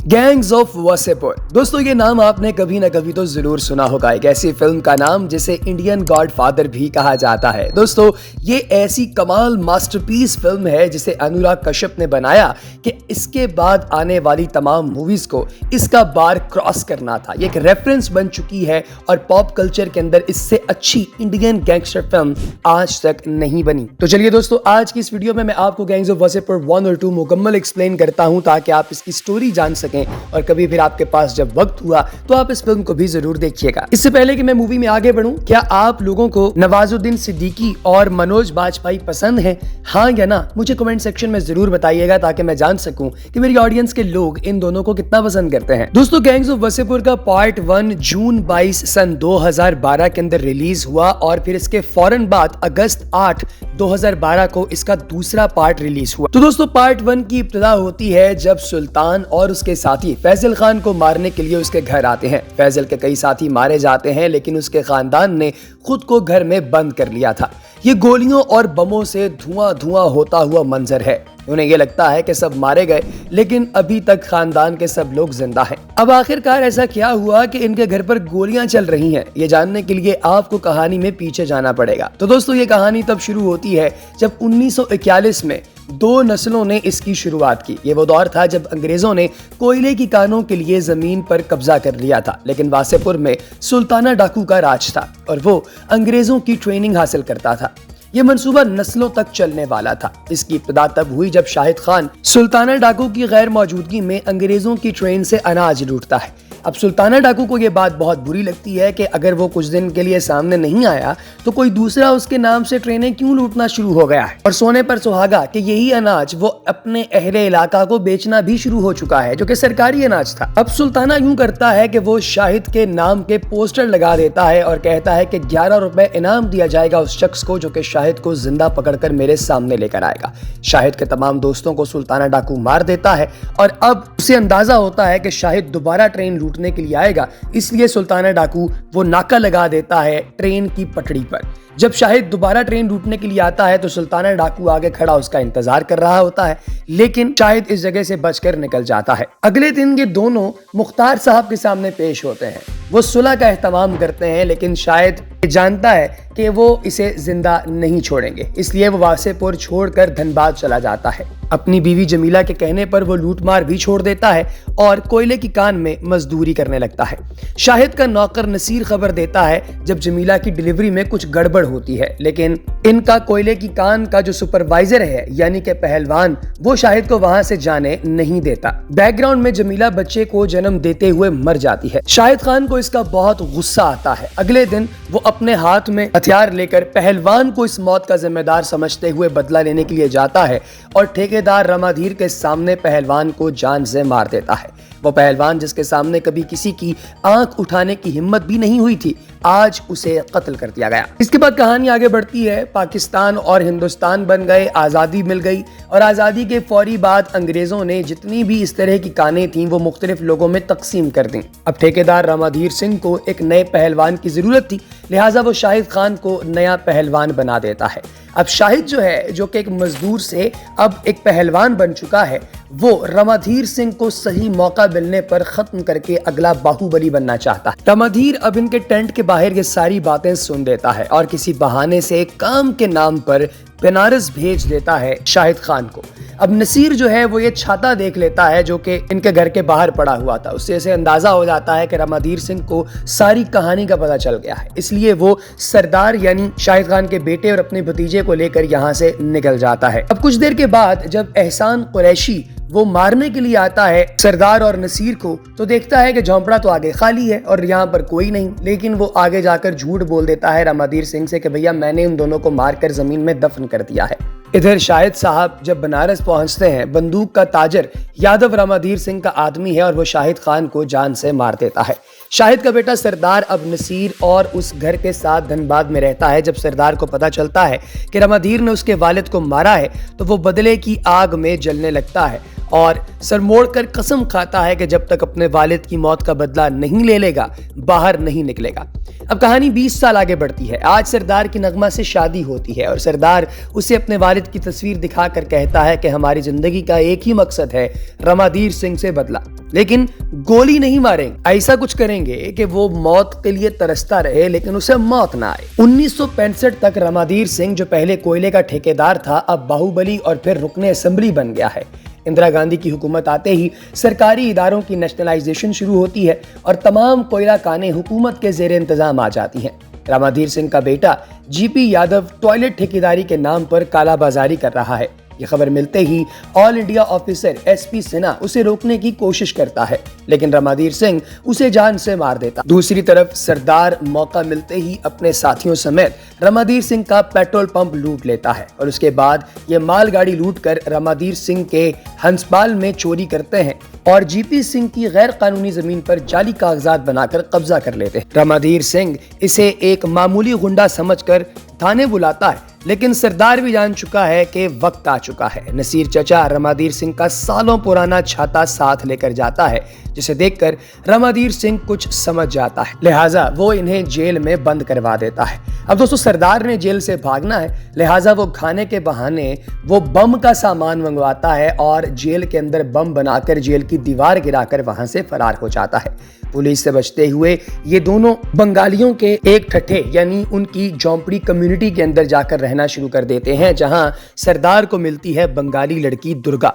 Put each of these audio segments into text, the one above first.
Gangs of Wasseypur. दोस्तों ये नाम आपने कभी ना कभी तो जरूर सुना होगा। एक ऐसी फिल्म का नाम जिसे इंडियन गॉडफादर भी कहा जाता है। दोस्तों ये ऐसी कमाल मास्टरपीस फिल्म है जिसे अनुराग कश्यप ने बनाया कि इसके बाद आने वाली तमाम मूवीज को इसका बार क्रॉस करना था। ये एक रेफरेंस बन चुकी है और पॉप कल्चर के अंदर इससे अच्छी इंडियन गैंगस्टर फिल्म आज तक नहीं बनी। तो चलिए दोस्तों, आज की इस वीडियो में मैं आपको गैंग्स ऑफ वासेपुर 1 और 2 मुकम्मल एक्सप्लेन करता हूं ताकि आप इसकी स्टोरी जान सकें और कभी फिर आपके पास जब वक्त हुआ तो आप इस फिल्म को भी जरूर देखिएगा। इससे पहले कि मैं मूवी में आगे बढ़ूं, क्या आप लोगों को नवाजुद्दीन सिद्दीकी और मनोज बाजपेयी पसंद हैं? हाँ या ना मुझे कमेंट सेक्शन में जरूर बताइएगा ताकि मैं जान सकूं कि मेरी ऑडियंस के लोग इन दोनों को कितना पसंद करते हैं। दोस्तों गैंग्स ऑफ वासेपुर का पार्ट 1 जून 22 सन 2012 के अंदर रिलीज हुआ और फिर इसके फौरन बाद अगस्त 8 2012 को इसका दूसरा पार्ट रिलीज हुआ। तो दोस्तों पार्ट 1 की इब्तिदा होती है जब सुल्तान और उसके साथी फैजल खान को मारने के लिए उसके घर आते हैं। फैजल के कई साथी मारे जाते हैं लेकिन उसके खानदान ने खुद को घर में बंद कर लिया था। ये गोलियों और बमों से धुआं धुआं होता हुआ मंजर है। उन्हें ये लगता है कि सब मारे गए लेकिन अभी तक खानदान के सब लोग जिंदा हैं। अब आखिरकार ऐसा क्या हुआ कि इनके घर पर गोलियां चल रही हैं? ये जानने के लिए आपको कहानी में पीछे जाना पड़ेगा। तो दोस्तों ये कहानी तब शुरू होती है जब 1941 में 2 नस्लों ने इसकी शुरुआत की। ये वो दौर था जब अंग्रेजों ने कोयले की कानों के लिए जमीन पर कब्जा कर लिया था, लेकिन वासेपुर में सुल्ताना डाकू का राज था और वो अंग्रेजों की ट्रेनिंग हासिल करता था। ये मंसूबा नस्लों तक चलने वाला था। इसकी इब्तिदा तब हुई जब शाहिद खान सुल्ताना डाकू की गैर मौजूदगी में अंग्रेजों की ट्रेन से अनाज लूटता है। अब सुल्ताना डाकू को यह बात बहुत बुरी लगती है कि अगर वो कुछ दिन के लिए सामने नहीं आया तो कोई दूसरा उसके नाम से ट्रेनें क्यों लूटना शुरू हो गया है। और सोने पर सुहागा कि यही अनाज वो अपने अहले इलाका को बेचना भी शुरू हो चुका है जो कि सरकारी अनाज था। अब सुल्ताना यूं करता है कि वो शाहिद के नाम के पोस्टर लगा देता है और कहता है कि 11 रुपए इनाम दिया जाएगा उस शख्स को जो कि शाहिद को जिंदा पकड़कर मेरे सामने लेकर आएगा। शाहिद के तमाम दोस्तों को सुल्ताना डाकू मार देता है और अब उसे अंदाजा होता है कि शाहिद दोबारा ट्रेन लूटने के लिए आएगा, इसलिए सुल्ताना डाकू वो नाका लगा देता है ट्रेन की पटड़ी पर। जब शाहिद दोबारा ट्रेन लूटने के लिए आता है तो सुल्ताना डाकू आगे खड़ा उसका इंतजार कर रहा होता है, लेकिन शाहिद इस जगह से बचकर निकल जाता है। अगले दिन ये दोनों मुख्तार साहब के सामने पेश होते हैं। वो सुलह का एहतमाम करते हैं लेकिन शाहिद जानता है कि वो इसे जिंदा नहीं छोड़ेंगे, इसलिए वो वासेपुर छोड़कर धनबाद चला जाता है। अपनी बीवी जमीला के कहने पर वो लूटमार भी छोड़ देता है और कोयले की कान में मजदूरी करने लगता है। शाहिद का नौकर नसीर खबर देता है जब जमीला की डिलीवरी में कुछ गड़बड़ होती है, लेकिन इनका कोयले की कान का जो सुपरवाइजर है यानी कि पहलवान, वो शाहिद को वहां से जाने नहीं देता। बैकग्राउंड में जमीला बच्चे को जन्म देते हुए मर जाती है। शाहिद खान को इसका बहुत गुस्सा आता है। अगले दिन वो अपने हाथ में हथियार लेकर पहलवान को इस मौत का जिम्मेदार समझते हुए बदला लेने के लिए जाता है और ठेकेदार रमाधीर के सामने पहलवान को जान से मार देता है। वो पहलवान जिसके सामने कभी किसी की आंख उठाने की हिम्मत भी नहीं हुई थी, आज उसे कत्ल कर दिया गया। इसके बाद कहानी आगे बढ़ती है। पाकिस्तान और हिंदुस्तान बन गए, आज़ादी मिल गई और आज़ादी के फौरी बाद अंग्रेजों ने जितनी भी इस तरह की कानें थीं वो मुख्तलिफ लोगों में तकसीम कर दी। अब ठेकेदार रमाधीर सिंह को एक नए पहलवान की जरूरत थी, लिहाजा वो शाहिद खान को नया पहलवान बना देता है। अब शाहिद जो है, जो कि एक मजदूर से अब एक पहलवान बन चुका है, वो रमाधीर सिंह को सही मौका मिलने पर खत्म करके अगला बाहुबली बनना चाहता है। रमाधीर अब इनके टेंट के बाहर ये सारी बातें सुन देता है और किसी बहाने से काम के नाम पर बनारस भेज देता है शाहिद खान को। अब नसीर जो है वो ये छाता देख लेता है जो कि इनके घर के बाहर पड़ा हुआ था। उससे ऐसे अंदाजा हो जाता है कि रमाधीर सिंह को सारी कहानी का पता चल गया है, इसलिए वो सरदार यानी शाहिद खान के बेटे और अपने भतीजे को लेकर यहाँ से निकल जाता है। अब कुछ देर के बाद जब एहसान कुरैशी वो मारने के लिए आता है सरदार और नसीर को, तो देखता है कि झोंपड़ा तो आगे खाली है और यहाँ पर कोई नहीं, लेकिन वो आगे जाकर झूठ बोल देता है रमाधीर सिंह से कि भैया मैंने उन दोनों को मारकर जमीन में दफन कर दिया है। इधर शाहिद साहब जब बनारस पहुंचते हैं, बंदूक का ताजर यादव रमाधीर सिंह का आदमी है और वो शाहिद खान को जान से मार देता है। शाहिद का बेटा सरदार अब नसीर और उस घर के साथ धनबाद में रहता है। जब सरदार को पता चलता है कि रमाधीर ने उसके वालिद को मारा है तो वो बदले की आग में जलने लगता है और सर मोड़कर कसम खाता है कि जब तक अपने वालिद की मौत का बदला नहीं ले लेगा बाहर नहीं निकलेगा। अब कहानी 20 साल आगे बढ़ती है। आज सरदार की नगमा से शादी होती है और सरदार उसे अपने वालिद की तस्वीर दिखाकर कहता है कि हमारी जिंदगी का एक ही मकसद है, रमाधीर सिंह से बदला। लेकिन गोली नहीं मारेंगे। ऐसा कुछ करेंगे कि वो मौत के लिए तरसता रहे लेकिन उसे मौत ना आए। 1965 तक रमाधीर सिंह, जो पहले कोयले का ठेकेदार था, अब बाहुबली और फिर रुकने असेंबली बन गया है। इंदिरा गांधी की हुकूमत आते ही सरकारी इदारों की नेशनलाइजेशन शुरू होती है और तमाम कोयला कानें हुकूमत के जेर इंतजाम आ जाती हैं। रमाधीर सिंह का बेटा जीपी यादव टॉयलेट ठेकेदारी के नाम पर कालाबाजारी कर रहा है। ये खबर मिलते ही all India officer SP Sinha उसे रोकने की कोशिश करता है, लेकिन रमाधीर सिंह उसे जान से मार देता। दूसरी तरफ सरदार मौका मिलते ही अपने साथियों समेत रमाधीर सिंह का पेट्रोल पंप लूट लेता है और उसके बाद ये मालगाड़ी लूट कर रमाधीर सिंह के हंसपाल में चोरी करते हैं और जीपी सिंह की गैर कानूनी जमीन पर जाली कागजात बनाकर कब्जा कर लेते हैं। रमाधीर सिंह इसे एक मामूली गुंडा समझकर थाने बुलाता है, लेकिन सरदार भी जान चुका है कि वक्त आ चुका है। नसीर चचा रमाधीर सिंह का सालों पुराना छाता साथ लेकर जाता है, जिसे देखकर रमाधीर सिंह कुछ समझ जाता है, लिहाजा वो इन्हें जेल में बंद करवा देता है। अब दोस्तों, सरदार ने जेल से भागना है, लिहाजा वो खाने के बहाने वो बम का सामान मंगवाता है और जेल के अंदर बम बनाकर जेल की दीवार गिराकर वहां से फरार हो जाता है। पुलिस से बचते हुए ये दोनों बंगालियों के एक ठट्ठे यानी उनकी झोंपड़ी कम्युनिटी के अंदर जाकर रहना शुरू कर देते हैं, जहां सरदार को मिलती है बंगाली लड़की दुर्गा।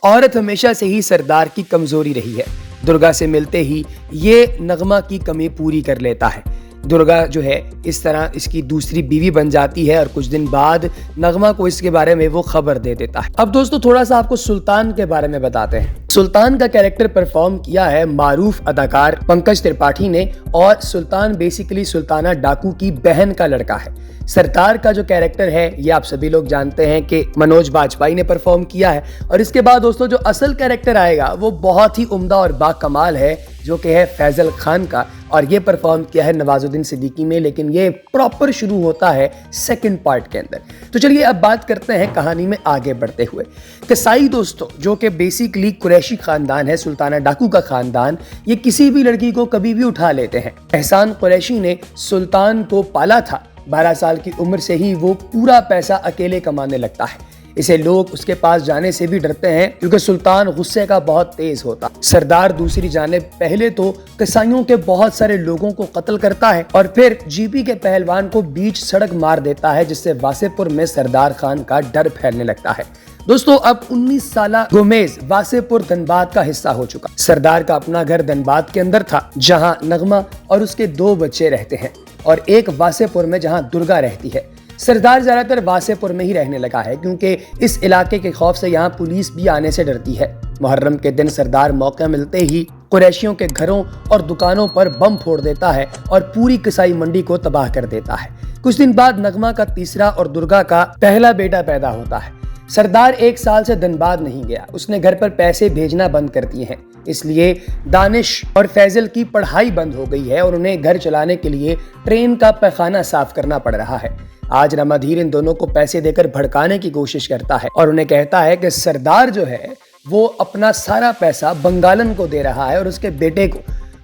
औरत हमेशा से ही सरदार की कमजोरी रही है। दुर्गा से मिलते ही ये नगमा की कमी पूरी कर लेता है। दुर्गा जो है इस तरह इसकी दूसरी बीवी बन जाती है और कुछ दिन बाद नगमा को इसके बारे में वो खबर दे देता है। अब दोस्तों, थोड़ा सा आपको सुल्तान के बारे में बताते हैं। सुल्तान का कैरेक्टर परफॉर्म किया है मारूफ अदाकार पंकज त्रिपाठी ने और सुल्तान बेसिकली सुल्ताना डाकू की बहन का लड़का है। सरदार का जो कैरेक्टर है ये आप सभी लोग जानते हैं कि मनोज बाजपेयी ने परफॉर्म किया है। और इसके बाद दोस्तों जो असल कैरेक्टर आएगा वो बहुत ही उम्दा और बाकमाल है, जो कि है फैजल खान का, और ये परफॉर्म किया है नवाजुद्दीन सिद्दीकी में, लेकिन ये प्रॉपर शुरू होता है सेकंड पार्ट के अंदर। तो चलिए अब बात करते हैं कहानी में आगे बढ़ते हुए। कसाई दोस्तों, जो कि बेसिकली कुरैशी खानदान है, सुल्ताना डाकू का खानदान, ये किसी भी लड़की को कभी भी उठा लेते हैं। एहसान कुरैशी ने सुल्तान को पाला था। 12 साल की उम्र से ही वो पूरा पैसा अकेले कमाने लगता है। इसे लोग उसके पास जाने से भी डरते हैं क्योंकि सुल्तान गुस्से का बहुत तेज होता। सरदार दूसरी जानिब पहले तो कसाईयों के बहुत सारे लोगों को कत्ल करता है और फिर जीपी के पहलवान को बीच सड़क मार देता है, जिससे वासेपुर में सरदार खान का डर फैलने लगता है। दोस्तों, अब 19 साल गोमेज वासेपुर धनबाद का हिस्सा हो चुका। सरदार का अपना घर धनबाद के अंदर था, जहां नगमा और उसके 2 बच्चे रहते हैं, और एक वासेपुर में जहां दुर्गा रहती है। सरदार ज्यादातर वासेपुर में ही रहने लगा है क्योंकि इस इलाके के खौफ से यहाँ पुलिस भी आने से डरती है। मुहर्रम के दिन सरदार मौका मिलते ही कुरैशियों के घरों और दुकानों पर बम फोड़ देता है और पूरी कसाई मंडी को तबाह कर देता है। कुछ दिन बाद नगमा का तीसरा और दुर्गा का पहला बेटा पैदा होता है। सरदार 1 साल से धनबाद नहीं गया। उसने घर पर पैसे भेजना बंद कर दिए हैं, इसलिए दानिश और फैजल की पढ़ाई बंद हो गई है और उन्हें घर चलाने के लिए ट्रेन का पैखाना साफ करना पड़ रहा है। आज रमाधीर इन दोनों को पैसे देकर भड़काने की कोशिश करता है और उन्हें कहता है कि सरदार जो है वो अपना सारा पैसा बंगालन को दे रहा है और उसके बेटे को,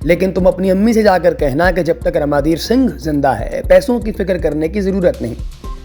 लेकिन तुम अपनी अम्मी से जाकर कहना कि जब तक रमाधीर सिंह जिंदा है पैसों की फिक्र करने की जरूरत नहीं।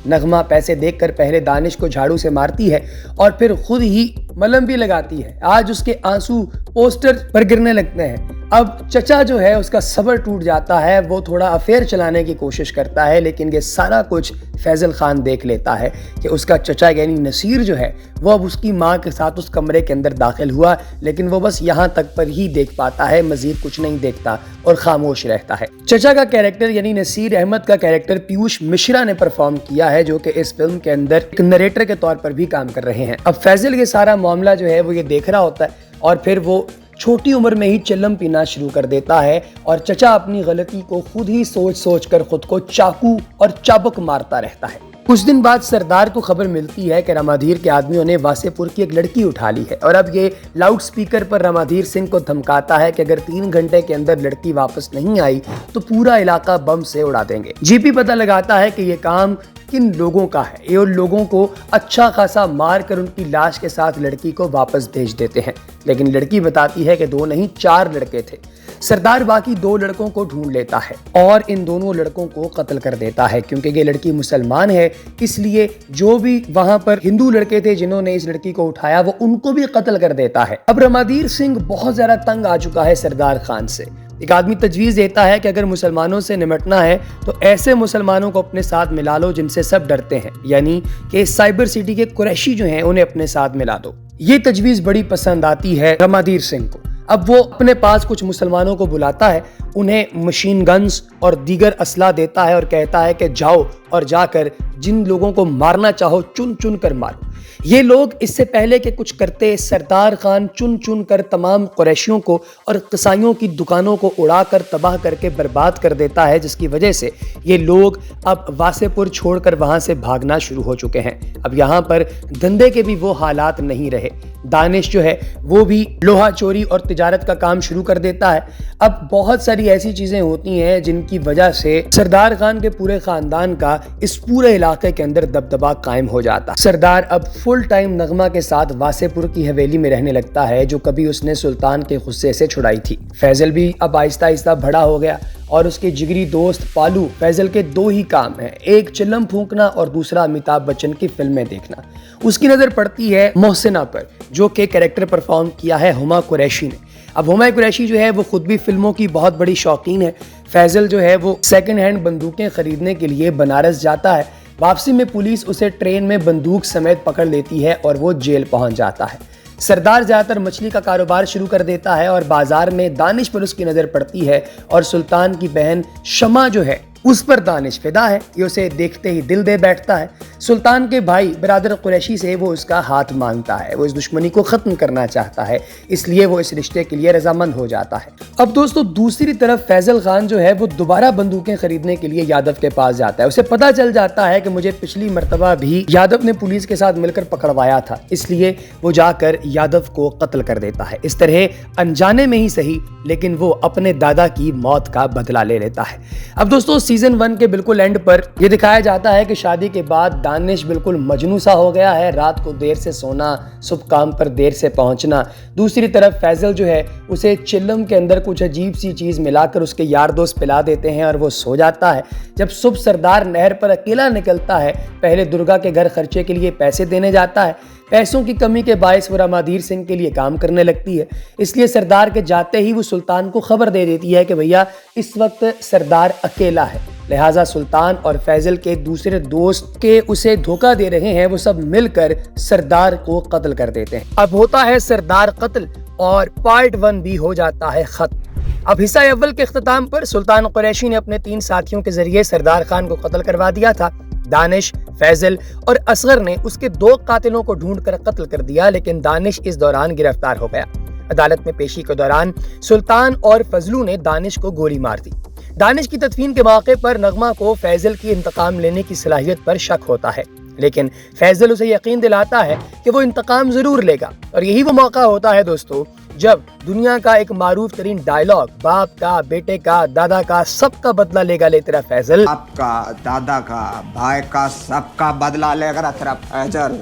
नगमा पैसे देखकर पहले दानिश को झाड़ू से मारती है और फिर खुद ही मलहम भी लगाती है। आज उसके आंसू पोस्टर पर गिरने लगते हैं। अब चचा जो है उसका सब्र टूट जाता है। वो थोड़ा अफेयर चलाने की कोशिश करता है, लेकिन ये सारा कुछ फैजल खान देख लेता है कि उसका चचा यानी नसीर जो है वो अब उसकी माँ के साथ उस कमरे के अंदर दाखिल हुआ, लेकिन वो बस यहाँ तक पर ही देख पाता है, मजीद कुछ नहीं देखता और खामोश रहता है। चचा का कैरेक्टर यानी नसीर अहमद का कैरेक्टर पीयूष मिश्रा ने परफॉर्म किया है, जो कि इस फिल्म के अंदर एक नरेटर के तौर पर भी काम कर रहे हैं। अब फैजल ये सारा मामला जो है वो ये देख रहा होता है और फिर वो छोटी उम्र में ही चिल्लम पीना शुरू कर देता है और चचा अपनी गलती को खुद ही सोच सोच कर खुद को चाकू और चाबुक मारता रहता है। कुछ दिन बाद सरदार को खबर मिलती है कि रमाधीर के आदमियों ने वासेपुर की एक लड़की उठा ली है और अब ये लाउड स्पीकर पर रमाधीर सिंह को धमकाता है कि अगर 3 घंटे के अंदर लड़की वापस नहीं आई तो पूरा इलाका बम से उड़ा देंगे। जीपी पता लगाता है कि ये काम किन लोगों का है। ये उन लोगों को अच्छा खासा मार कर उनकी लाश के साथ लड़की को वापस भेज देते हैं, लेकिन लड़की बताती है कि 2 नहीं 4 लड़के थे। सरदार बाकी 2 लड़कों को ढूंढ लेता है और इन दोनों लड़कों को कत्ल कर देता है, क्योंकि ये लड़की मुसलमान है, इसलिए जो भी वहां पर हिंदू लड़के थे जिन्होंने इस लड़की को उठाया वो उनको भी कत्ल कर देता है। अब रमादीर सिंह बहुत ज्यादा तंग आ चुका है सरदार खान से। एक आदमी तजवीज देता है कि अगर मुसलमानों से निपटना है तो ऐसे मुसलमानों को अपने साथ मिला लो जिनसे सब डरते हैं, यानी कि साइबर सिटी के कुरैशी जो हैं उन्हें अपने साथ मिला दो। ये तजवीज बड़ी पसंद आती है रमादीर सिंह को। अब वो अपने पास कुछ मुसलमानों को बुलाता है, उन्हें मशीन गन्स और दीगर असला देता है और कहता है कि जाओ और जाकर जिन लोगों को मारना चाहो चुन चुन कर मारो। ये लोग इससे पहले कि कुछ करते, सरदार खान चुन चुन कर तमाम कुरैशियों को और कसाईयों की दुकानों को उड़ाकर तबाह करके बर्बाद कर देता है, जिसकी वजह से ये लोग अब वासेपुर छोड़कर वहां से भागना शुरू हो चुके हैं। अब यहाँ पर धंधे के भी वो हालात नहीं रहे। दानिश जो है वो भी लोहा चोरी और तिजारत का काम शुरू कर देता है। अब बहुत सारी ऐसी चीजें होती हैं जिनकी वजह से सरदार खान के पूरे खानदान का इस पूरे इलाके के अंदर दबदबा कायम हो जाता है। सरदार अब फुल टाइम नगमा के साथ वासेपुर की हवेली में रहने लगता है, जो कभी उसने सुल्तान के गुस्से से छुड़ाई थी। फैजल भी अब आहिस्ता आहिस्ता बड़ा हो गया और उसके जिगरी दोस्त पालू फैजल के 2 ही काम हैं, एक चिल्लम फूंकना और दूसरा अमिताभ बच्चन की फिल्में देखना। उसकी नज़र पड़ती है मोहसिना पर, जो कि कैरेक्टर परफॉर्म किया है हुमा कुरैशी ने। अब हुमा कुरैशी जो है वो खुद भी फिल्मों की बहुत बड़ी शौकीन है। फैजल जो है वो सेकंड हैंड बंदूकें खरीदने के लिए बनारस जाता है। वापसी में पुलिस उसे ट्रेन में बंदूक समेत पकड़ लेती है और वो जेल पहुंच जाता है। सरदार ज्यादातर मछली का कारोबार शुरू कर देता है और बाजार में दानिश पर उसकी नजर पड़ती है और सुल्तान की बहन शमा जो है उस पर दानिश फिदा है। ये उसे देखते ही दिल दे बैठता है। सुल्तान के भाई बिरादर कुरैशी से वो उसका हाथ मांगता है, वो इस दुश्मनी को खत्म करना चाहता है, इसलिए वो इस रिश्ते के लिए रजामंद हो जाता है। अब दोस्तों दूसरी तरफ फैजल खान जो है वो दोबारा बंदूकें खरीदने के लिए यादव के पास जाता है। उसे पता चल जाता है कि मुझे पिछली मर्तबा भी यादव ने पुलिस के साथ मिलकर पकड़वाया था, इसलिए वो जाकर यादव को कत्ल कर देता है। इस तरह अनजाने में ही सही, लेकिन वो अपने दादा की मौत का बदला ले लेता है। अब दोस्तों सीजन 1 के बिल्कुल एंड पर यह दिखाया जाता है कि शादी के बाद दानिश बिल्कुल मजनू सा हो गया है, रात को देर से सोना, सुबह काम पर देर से पहुंचना। दूसरी तरफ फैजल जो है उसे चिल्लम के अंदर कुछ अजीब सी चीज मिलाकर उसके यार दोस्त पिला देते हैं और वो सो जाता है। जब सुबह सरदार नहर पर अकेला निकलता है, पहले दुर्गा के घर खर्चे के लिए पैसे देने जाता है। पैसों की कमी के बायस वो रमादीर सिंह के लिए काम करने लगती है, इसलिए सरदार के जाते ही वो सुल्तान को खबर दे देती है कि भैया इस वक्त सरदार अकेला है, लिहाजा सुल्तान और फैजल के दूसरे दोस्त के उसे धोखा दे रहे हैं, वो सब मिलकर सरदार को कत्ल कर देते हैं। अब होता है सरदार कत्ल और पार्ट 1 भी हो जाता है खत्म। अब हिस्सा अव्वल के इख्तिताम पर सुल्तान कुरैशी ने अपने 3 साथियों के जरिए सरदार खान को कत्ल करवा दिया था। दानिश, फैजल और असगर ने उसके 2 कातिलों को ढूंढकर कत्ल कर दिया, लेकिन दानिश इस दौरान गिरफ्तार हो गया। अदालत में पेशी के दौरान सुल्तान और फजलू ने दानिश को गोली मार दी। दानिश की तदफीन के मौके पर नगमा को फैजल की इंतकाम लेने की सलाहियत पर शक होता है, लेकिन फैजल उसे यकीन दिलाता है कि वो इंतकाम जरूर लेगा। और यही वो मौका होता है दोस्तों जब दुनिया का एक मारूफ तरीन डायलॉग बाप का, बेटे का, दादा का, सबका बदला लेगा ले तेरा फैजल, आपका, दादा का, भाई का, सबका बदला लेगा तेरा फैजल।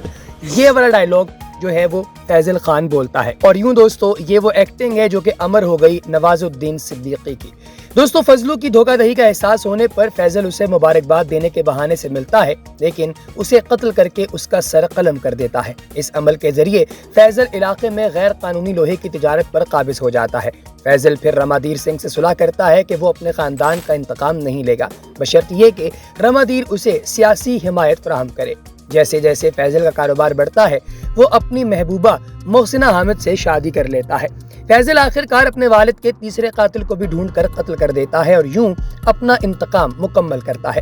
ये वाला डायलॉग जो है वो फैजल खान बोलता है। और यूं दोस्तों ये वो एक्टिंग है जो कि अमर हो गई नवाजुद्दीन सिद्दीकी की। दोस्तों फजलू की धोखाधड़ी का एहसास होने पर फैजल उसे मुबारकबाद देने के बहाने से मिलता है, लेकिन उसे कत्ल करके उसका सर कलम कर देता है। इस अमल के जरिए फैजल इलाके में गैर कानूनी लोहे की तिजारत पर काबिज हो जाता है। फैजल फिर रमादीर सिंह से सुलह करता है कि वो अपने खानदान का इंतकाम नहीं लेगा, बशर्त ये कि रमादीर उसे सियासी हिमायत फराहम करे। जैसे जैसे फैजल का कारोबार बढ़ता है वो अपनी महबूबा मोहसिना हामिद से शादी कर लेता है। फैजल आखिरकार अपने वालिद के तीसरे कातिल को भी ढूंढकर कत्ल कर देता है और यूं अपना इंतकाम मुकम्मल करता है।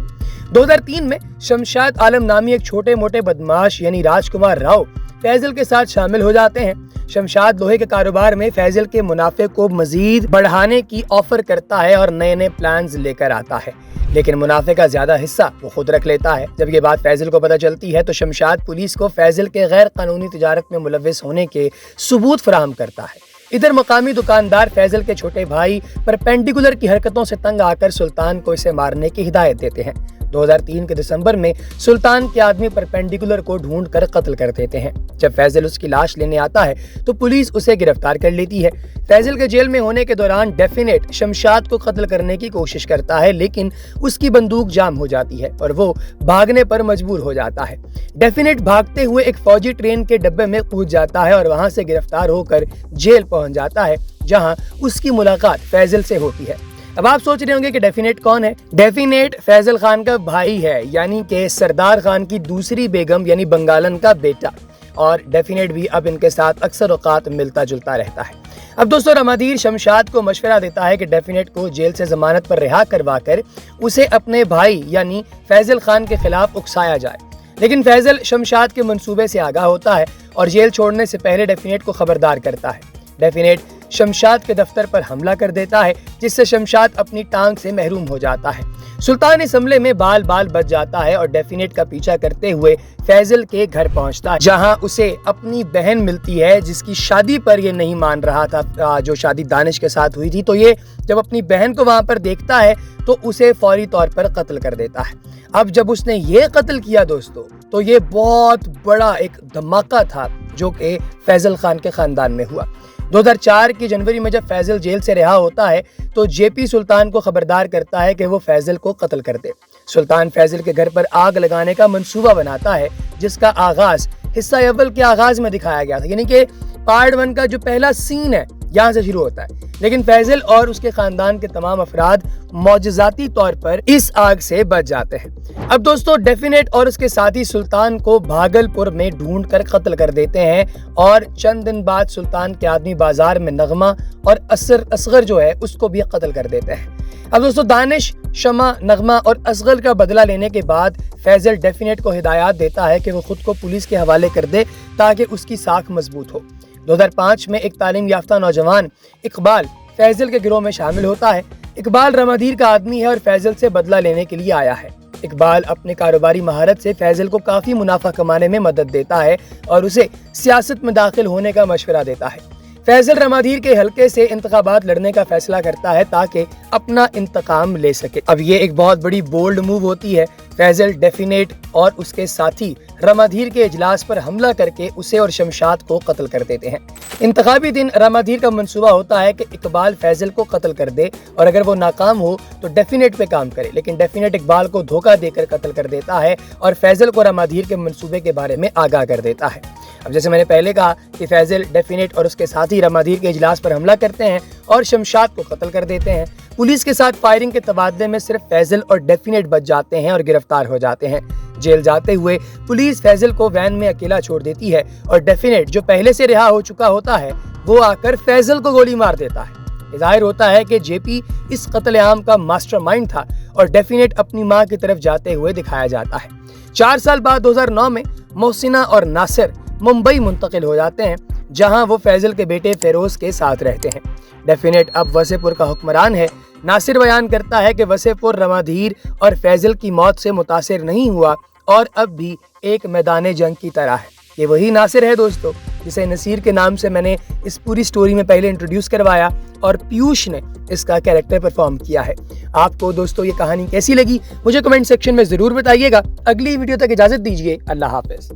2003 में शमशाद आलम नामी एक छोटे मोटे बदमाश यानी राजकुमार राव फैजल के साथ शामिल हो जाते हैं। शमशाद लोहे के कारोबार में फैजल के मुनाफे को मजीद बढ़ाने की ऑफर करता है और नए नए प्लान्स लेकर आता है, लेकिन मुनाफे का ज्यादा हिस्सा वो खुद रख लेता है। जब ये बात फैजल को पता चलती है तो शमशाद पुलिस को फैजल के गैर कानूनी तिजारत में मुलव्विस होने के सबूत फराहम करता है। इधर मकामी दुकानदार फैजल के छोटे भाई परपेंडिकुलर की हरकतों से तंग आकर सुल्तान को इसे मारने की हिदायत देते हैं। 2003 के दिसंबर में सुल्तान के आदमी परपेंडिकुलर को ढूंढकर कत्ल कर देते हैं। जब फैजल उसकी लाश लेने आता है तो पुलिस उसे गिरफ्तार कर लेती है। फैजल के जेल में होने के दौरान डेफिनेट शमशाद को कत्ल करने की कोशिश करता है, लेकिन उसकी बंदूक जाम हो जाती है और वो भागने पर मजबूर हो जाता है। डेफिनेट भागते हुए एक फौजी ट्रेन के डब्बे में कूद जाता है और वहां से गिरफ्तार होकर जेल पहुंच जाता है, जहां उसकी मुलाकात फैजल से होती है। अब आप सोच रहे होंगे कि डेफिनेट कौन है? डेफिनेट फैजल खान का भाई है, यानी कि सरदार खान की दूसरी बेगम यानी बंगालन का बेटा। और डेफिनेट भी अब इनके साथ अक्सर औकात मिलता जुलता रहता है। अब दोस्तों, रमाधीर शमशाद को मशवरा देता है कि डेफिनेट को जेल से जमानत पर रिहा करवाकर उसे अपने भाई यानी फैजल खान के खिलाफ उकसाया जाए, लेकिन फैजल शमशाद के मंसूबे से आगाह होता है और जेल छोड़ने से पहले डेफिनेट को खबरदार करता है। डेफिनेट शमशाद के दफ्तर पर हमला कर देता है, जिससे शमशाद अपनी टांग से महरूम हो जाता है। सुल्तान इस हमले में बाल बाल बच जाता है और डेफिनेट का पीछा करते हुए फैजल के घर पहुंचता है, जहां उसे अपनी बहन मिलती है, जिसकी शादी पर ये नहीं मान रहा था, जो शादी दानिश के साथ हुई थी। तो ये जब अपनी बहन को वहां पर देखता है तो उसे फौरी तौर पर कत्ल कर देता है। अब जब उसने ये कत्ल किया दोस्तों, तो ये बहुत बड़ा एक धमाका था जो कि फैजल खान के खानदान में हुआ। 2004 की जनवरी में जब फैजल जेल से रिहा होता है तो जेपी सुल्तान को खबरदार करता है कि वो फैजल को कत्ल कर दे। सुल्तान फैजल के घर पर आग लगाने का मंसूबा बनाता है, जिसका आगाज हिस्सा अव्वल के आगाज में दिखाया गया था, यानी कि पार्ट 1 का जो पहला सीन है यहाँ से शुरू होता है। लेकिन फैजल और उसके खानदान के तमाम अफराद मौजज़ाती तौर पर इस आग से बच जाते हैं। अब दोस्तों, डेफिनेट और उसके साथी सुल्तान को भागलपुर में ढूंढ कर कत्ल कर देते हैं और चंद दिन बाद सुल्तान के आदमी बाजार में नगमा और असगर जो है उसको भी कत्ल कर देते हैं। अब दोस्तों, दानिश, शमा, नगमा और असगर का बदला लेने के बाद फैजल डेफिनेट को हिदायत देता है कि वो खुद को पुलिस के हवाले कर दे ताकि उसकी साख मजबूत हो। 2005 में एक तालीम याफ्ता नौजवान इकबाल फैजल के गिरोह में शामिल होता है। इकबाल रमाधीर का आदमी है और फैजल से बदला लेने के लिए आया है। इकबाल अपने कारोबारी महारत से फैजल को काफी मुनाफा कमाने में मदद देता है और उसे सियासत में दाखिल होने का मशवरा देता है। फैजल रमाधीर के हलके से इंतखाबात लड़ने का फैसला करता है ताकि अपना इंतकाम ले सके। अब ये एक बहुत बड़ी बोल्ड मूव होती है। फैजल, डेफिनेट और उसके साथी रमाधीर के इजलास पर हमला करके उसे और शमशाद को कत्ल कर देते हैं। इंतखाबी दिन रमाधीर का मंसूबा होता है कि इकबाल फैजल को कत्ल कर दे और अगर वो नाकाम हो तो डेफिनेट पे काम करे, लेकिन डेफिनेट इकबाल को धोखा देकर कत्ल कर देता है और फैजल को रमाधीर के मंसूबे के बारे में आगाह कर देता है। अब जैसे मैंने पहले कहा कि फैजल, डेफिनेट और उसके साथी रमाधीर के इजलास पर हमला करते हैं और शमशाद को कत्ल कर देते हैं। पुलिस के साथ फायरिंग के तबादले में सिर्फ फैजल और डेफिनेट बच जाते हैं और गिरफ्तार हो जाते हैं। जेल जाते हुए पुलिस फैजल को वैन में अकेला छोड़ देती है और डेफिनेट, जो पहले से रिहा हो चुका होता है, वो आकर फैजल को गोली मार देता है। जाहिर होता है कि जेपी इस कत्लेआम का मास्टरमाइंड था और डेफिनेट अपनी मां की तरफ जाते हुए दिखाया जाता है। 4 साल बाद 2009 में मोहसिना और नासिर मुंबई मुंतकिल हो जाते हैं, जहां वो फैजल के बेटे फेरोज के साथ रहते हैं। डेफिनेट अब वसेपुर का हुक्मरान है। नासिर बयान करता है कि वसेपुर रमाधीर और फैजल की मौत से मुतासिर नहीं हुआ और अब भी एक मैदान जंग की तरह है। ये वही नासिर है दोस्तों जिसे नसीर के नाम से मैंने इस पूरी स्टोरी में पहले इंट्रोड्यूस करवाया और पीयूष ने इसका कैरेक्टर परफॉर्म किया है। आपको दोस्तों ये कहानी कैसी लगी मुझे कमेंट सेक्शन में जरूर बताइएगा। अगली वीडियो तक इजाजत दीजिए। अल्लाह हाफिज।